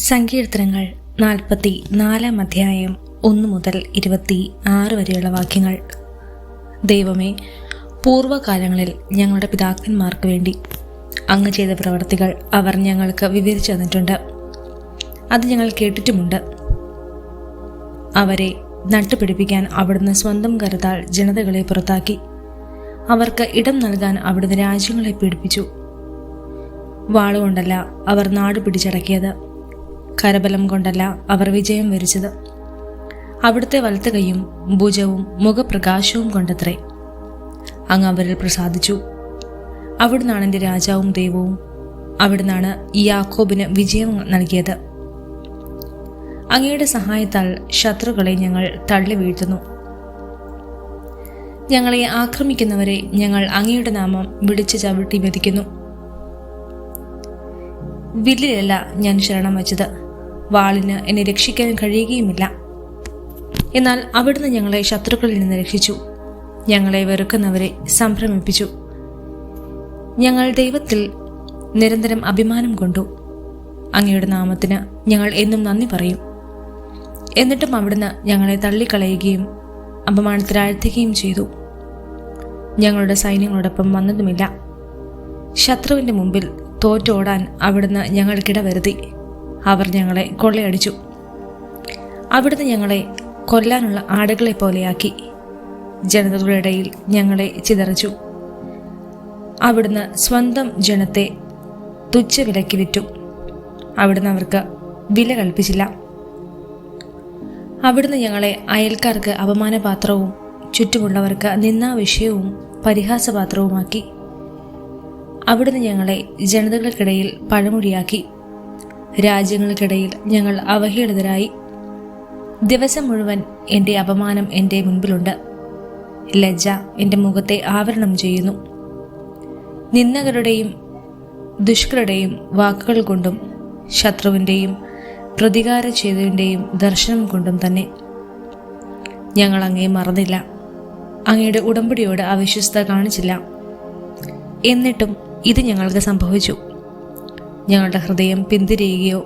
സങ്കീർത്തനങ്ങൾ 44 അധ്യായം 1 മുതൽ 26 വരെയുള്ള വാക്യങ്ങൾ. ദൈവമേ, പൂർവ്വകാലങ്ങളിൽ ഞങ്ങളുടെ പിതാക്കന്മാർക്ക് വേണ്ടി അങ്ങ് ചെയ്ത പ്രവർത്തികൾ അവർ ഞങ്ങൾക്ക് വിവരിച്ചു തന്നിട്ടുണ്ട്. അത് ഞങ്ങൾ കേട്ടിട്ടുമുണ്ട്. അവരെ നട്ടുപിടിപ്പിക്കാൻ അവിടുന്ന് സ്വന്തം കരുത്താൽ ജനതകളെ പുറത്താക്കി. അവർക്ക് ഇടം നൽകാൻ അവിടുന്ന് രാജ്യങ്ങളെ പീഡിപ്പിച്ചു. വാളുകൊണ്ടല്ല അവർ നാട് പിടിച്ചടക്കിയത്, കരബലം കൊണ്ടല്ല അവർ വിജയം വരിച്ചത്. അവിടുത്തെ വലത്തുകൈയും ഭുജവും മുഖപ്രകാശവും കൊണ്ടത്രേ. അങ്ങ് അവരിൽ പ്രസാദിച്ചു. അവിടുന്നാണ് എൻ്റെ രാജാവും ദൈവവും. അവിടുന്നാണ് യാക്കോബിന് വിജയം നൽകിയത്. അങ്ങയുടെ സഹായത്താൽ ശത്രുക്കളെ ഞങ്ങൾ തള്ളി വീഴ്ത്തുന്നു. ഞങ്ങളെ ആക്രമിക്കുന്നവരെ ഞങ്ങൾ അങ്ങയുടെ നാമം വിളിച്ച് ചവിട്ടി മെതിക്കുന്നു. വില്ലിലല്ല ഞാൻ ശരണം വച്ചത്, വാളിന് എന്നെ രക്ഷിക്കാൻ കഴിയുകയുമില്ല. എന്നാൽ അവിടുന്ന് ഞങ്ങളെ ശത്രുക്കളിൽ നിന്ന് രക്ഷിച്ചു, ഞങ്ങളെ വെറുക്കുന്നവരെ സംഭ്രമിപ്പിച്ചു. ഞങ്ങൾ ദൈവത്തിൽ നിരന്തരം അഭിമാനം കൊണ്ടു. അങ്ങയുടെ നാമത്തിന് ഞങ്ങൾ എന്നും നന്ദി പറയും. എന്നിട്ടും അവിടുന്ന് ഞങ്ങളെ തള്ളിക്കളയുകയും അപമാനത്തിലാഴ്ത്തുകയും ചെയ്തു. ഞങ്ങളുടെ സൈന്യങ്ങളോടൊപ്പം വന്നതുമില്ല. ശത്രുവിൻ്റെ മുമ്പിൽ തോറ്റോടാൻ അവിടുന്ന് ഞങ്ങൾക്കിടവരുത്തി. അവർ ഞങ്ങളെ കൊള്ളയടിച്ചു. അവിടുന്ന് ഞങ്ങളെ കൊല്ലാനുള്ള ആടുകളെ പോലെയാക്കി. ജനതകളുടെ ഇടയിൽ ഞങ്ങളെ ചിതറിച്ചു. അവിടുന്ന് സ്വന്തം ജനത്തെ തുച്ഛവിലയ്ക്ക് വിറ്റു. അവിടുന്ന് അവർക്ക് വില കൽപ്പിച്ചില്ല. അവിടുന്ന് ഞങ്ങളെ അയൽക്കാർക്ക് അപമാനപാത്രവും ചുറ്റുമുള്ളവർക്ക് നിന്ദാവിഷയവും പരിഹാസപാത്രവുമാക്കി. അവിടുന്ന് ഞങ്ങളെ ജനതകൾക്കിടയിൽ പഴമൊഴിയാക്കി. രാജ്യങ്ങൾക്കിടയിൽ ഞങ്ങൾ അവഹേളിതരായി. ദിവസം മുഴുവൻ എൻ്റെ അപമാനം എൻ്റെ മുൻപിലുണ്ട്. ലജ്ജ എൻ്റെ മുഖത്തെ ആവരണം ചെയ്യുന്നു. നിന്ദകരുടെയും ദുഷ്കരുടെയും വാക്കുകൾ കൊണ്ടും ശത്രുവിൻ്റെയും പ്രതികാര ചെയ്തതിൻ്റെയും ദർശനം കൊണ്ടും തന്നെ ഞങ്ങൾ അങ്ങയെ മറന്നില്ല. അങ്ങയുടെ ഉടമ്പടിയോട് അവിശ്വസ്തത കാണിച്ചില്ല. എന്നിട്ടും ഇത് ഞങ്ങൾക്ക് സംഭവിച്ചു. ഞങ്ങളുടെ ഹൃദയം പിന്തിരിയുകയോ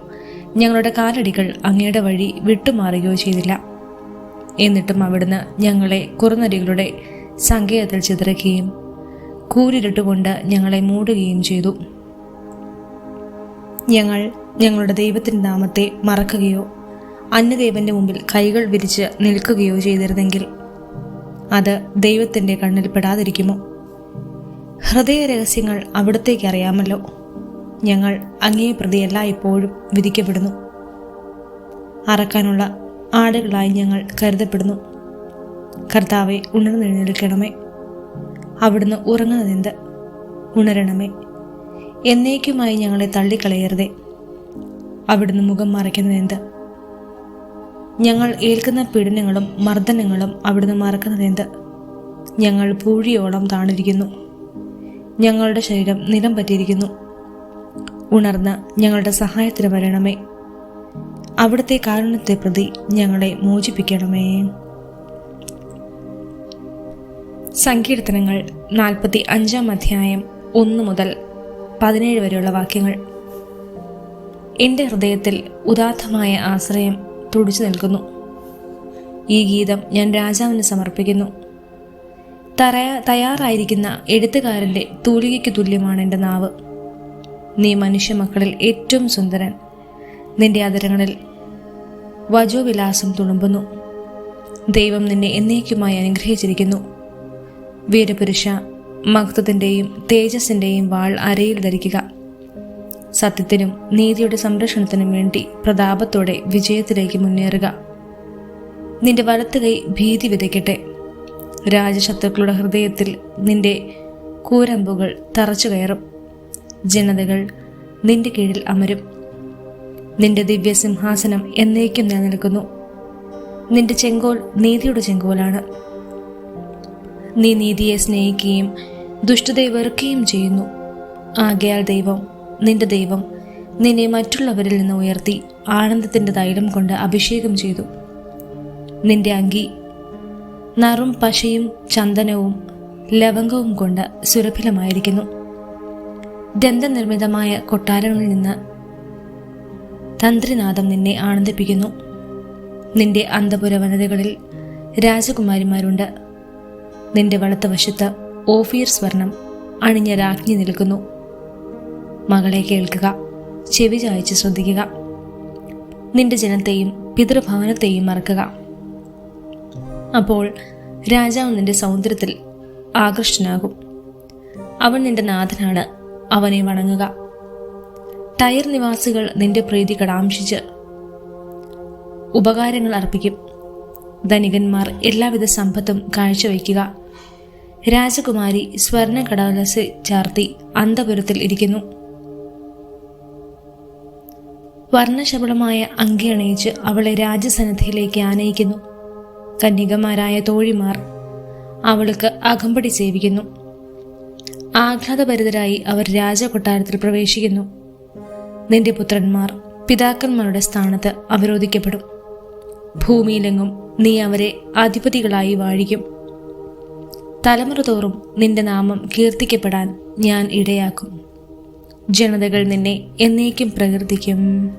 ഞങ്ങളുടെ കാലടികൾ അങ്ങയുടെ വഴി വിട്ടുമാറുകയോ ചെയ്തില്ല. എന്നിട്ടും അവിടുന്ന് ഞങ്ങളെ കുറുനരികളുടെ സങ്കേതത്തിൽ ചിതറിക്കുകയും കൂരിരുട്ടുകൊണ്ട് ഞങ്ങളെ മൂടുകയും ചെയ്തു. ഞങ്ങൾ ഞങ്ങളുടെ ദൈവത്തിൻ്റെ നാമത്തെ മറക്കുകയോ അന്യദൈവന്റെ മുമ്പിൽ കൈകൾ വിരിച്ച് നിൽക്കുകയോ ചെയ്തിരുന്നെങ്കിൽ അത് ദൈവത്തിൻ്റെ കണ്ണിൽ പെടാതിരിക്കുമോ? ഹൃദയ രഹസ്യങ്ങൾ അവിടുത്തേക്ക് അറിയാമല്ലോ. ഞങ്ങൾ അങ്ങയെ പ്രതി എല്ലായ്പ്പോഴും വിധിക്കപ്പെടുന്നു. അറക്കാനുള്ള ആടുകളായി ഞങ്ങൾ കരുതപ്പെടുന്നു. കർത്താവെ, ഉണർന്നെഴുന്നേൽക്കണമേ. അവിടുന്ന് ഉറങ്ങുന്നതെന്ത്? ഉണരണമേ. എന്നേക്കുമായി ഞങ്ങളെ തള്ളിക്കളയരുതേ. അവിടുന്ന് മുഖം മറയ്ക്കുന്നതെന്ത്? ഞങ്ങൾ ഏൽക്കുന്ന പീഡനങ്ങളും മർദ്ദനങ്ങളും അവിടുന്ന് മറക്കുന്നതെന്ത്? ഞങ്ങൾ പൂഴിയോളം താണിരിക്കുന്നു. ഞങ്ങളുടെ ശരീരം നിലം പറ്റിയിരിക്കുന്നു. ഉണർന്ന് ഞങ്ങളുടെ സഹായത്തിന് വരണമേ. അവിടുത്തെ കാരുണ്യത്തെ പ്രതി ഞങ്ങളെ മോചിപ്പിക്കണമേ. സങ്കീർത്തനങ്ങൾ 45 അധ്യായം 1 മുതൽ 17 വരെയുള്ള വാക്യങ്ങൾ. എൻ്റെ ഹൃദയത്തിൽ ഉദാത്തമായ ആശ്രയം തുടിച്ചു നിൽക്കുന്നു. ഈ ഗീതം ഞാൻ രാജാവിന് സമർപ്പിക്കുന്നു. തയ്യാറായിരിക്കുന്ന എഴുത്തുകാരൻ്റെ തൂലികയ്ക്ക് തുല്യമാണ് എൻ്റെ നാവ്. നീ മനുഷ്യ മക്കളിൽ ഏറ്റവും സുന്ദരൻ. നിന്റെ അധരങ്ങളിൽ വജോവിലാസം തുളുമ്പുന്നു. ദൈവം നിന്നെ എന്നേക്കുമായി അനുഗ്രഹിച്ചിരിക്കുന്നു. വീരപുരുഷ, മഹത്വത്തിൻ്റെയും തേജസ്സിൻ്റെയും വാൾ അരയിൽ ധരിക്കുക. സത്യത്തിനും നീതിയുടെ സംരക്ഷണത്തിനും വേണ്ടി പ്രതാപത്തോടെ വിജയത്തിലേക്ക് മുന്നേറുക. നിന്റെ വലത്തുകൈ ഭീതി വിതയ്ക്കട്ടെ. രാജശത്രുക്കളുടെ ഹൃദയത്തിൽ നിന്റെ കൂരമ്പുകൾ തറച്ചു കയറും. ജനതകൾ നിന്റെ കീഴിൽ അമരും. നിന്റെ ദിവ്യസിംഹാസനം എന്നേക്കും നിലനിൽക്കുന്നു. നിന്റെ ചെങ്കോൽ നീതിയുടെ ചെങ്കോലാണ്. നീ നീതിയെ സ്നേഹിക്കുകയും ദുഷ്ടതയെ വെറുക്കുകയും ചെയ്യുന്നു. ആകയാൽ ദൈവം, നിന്റെ ദൈവം, നിന്നെ മറ്റുള്ളവരിൽ നിന്ന് ഉയർത്തി ആനന്ദത്തിൻ്റെ തൈലം കൊണ്ട് അഭിഷേകം ചെയ്തു. നിന്റെ അങ്കി നറും പശയും ചന്ദനവും ലവംഗവും കൊണ്ട് സുരഭിലമായിരിക്കുന്നു. ദന്തനിർമ്മിതമായ കൊട്ടാരങ്ങളിൽ നിന്ന് തന്ത്രിനാദം നിന്നെ ആനന്ദിപ്പിക്കുന്നു. നിന്റെ അന്തപുര വനിതകളിൽ രാജകുമാരിമാരുണ്ട്. നിന്റെ വലത്തുവശത്ത് ഓഫീർ സ്വർണം അണിഞ്ഞ രാജ്ഞി നിൽക്കുന്നു. മകളെ കേൾക്കുക, ചെവി ചായച്ച് ശ്രദ്ധിക്കുക. നിന്റെ ജനത്തെയും പിതൃഭവനത്തെയും മറക്കുക. അപ്പോൾ രാജാവ് നിന്റെ സൗന്ദര്യത്തിൽ ആകൃഷ്ടനാകും. അവൻ നിന്റെ നാഥനാണ്, അവനെ വണങ്ങുക. ടയർ നിവാസികൾ നിന്റെ പ്രീതി കടാംശിച്ച് ഉപകാരങ്ങൾ അർപ്പിക്കും. ധനികന്മാർ എല്ലാവിധ സമ്പത്തും കാഴ്ചവയ്ക്കുക. രാജകുമാരി സ്വർണ്ണ കടലാസ് ചാർത്തി അന്തപുരത്തിൽ ഇരിക്കുന്നു. വർണ്ണശബളമായ അങ്കി അണിയിച്ച് അവളെ രാജസന്നിധിയിലേക്ക് ആനയിക്കുന്നു. കന്യകമാരായ തോഴിമാർ അവൾക്ക് അകമ്പടി സേവിക്കുന്നു. ആഹ്ലാദഭരിതരായി അവർ രാജകൊട്ടാരത്തിൽ പ്രവേശിക്കുന്നു. നിന്റെ പുത്രന്മാർ പിതാക്കന്മാരുടെ സ്ഥാനത്ത് അവരോധിക്കപ്പെടും. ഭൂമിയിലെങ്ങും നീ അവരെ അധിപതികളായി വാഴിക്കും. തലമുറ തോറും നിന്റെ നാമം കീർത്തിക്കപ്പെടാൻ ഞാൻ ഇടയാക്കും. ജനതകൾ നിന്നെ എന്നേക്കും പ്രകീർത്തിക്കും.